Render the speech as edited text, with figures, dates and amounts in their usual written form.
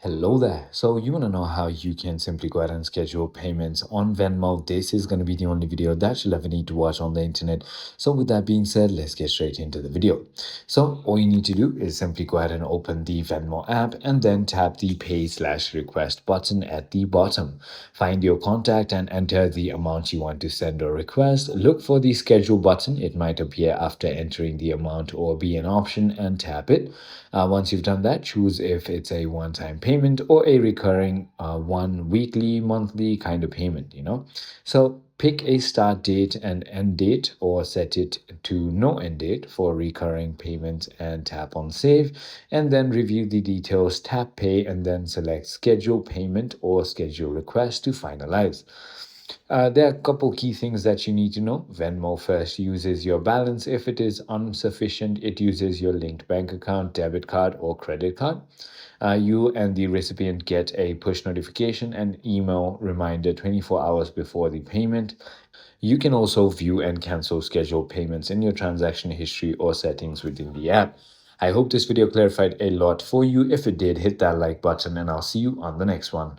Hello there. So you want to know how you can simply go ahead and schedule payments on Venmo. This is going to be the only video that you'll ever need to watch on the internet. So with that being said, let's get straight into the video. So all you need to do is simply go ahead and open the Venmo app and then tap the pay/request button at the bottom. Find your contact and enter the amount you want to send or request. Look for the schedule button. It might appear after entering the amount or be an option and tap it. Once you've done that, choose if it's a one-time payment or a recurring one weekly, monthly kind of payment. So pick a start date and end date or set it to no end date for recurring payments and tap on save, and then review the details, tap pay, and then select schedule payment or schedule request to finalize. There are a couple key things that you need to know. Venmo first uses your balance. If it is insufficient, it uses your linked bank account, debit card, or credit card. You and the recipient get a push notification and email reminder 24 hours before the payment. You can also view and cancel scheduled payments in your transaction history or settings within the app. I hope this video clarified a lot for you. If it did, hit that like button and I'll see you on the next one.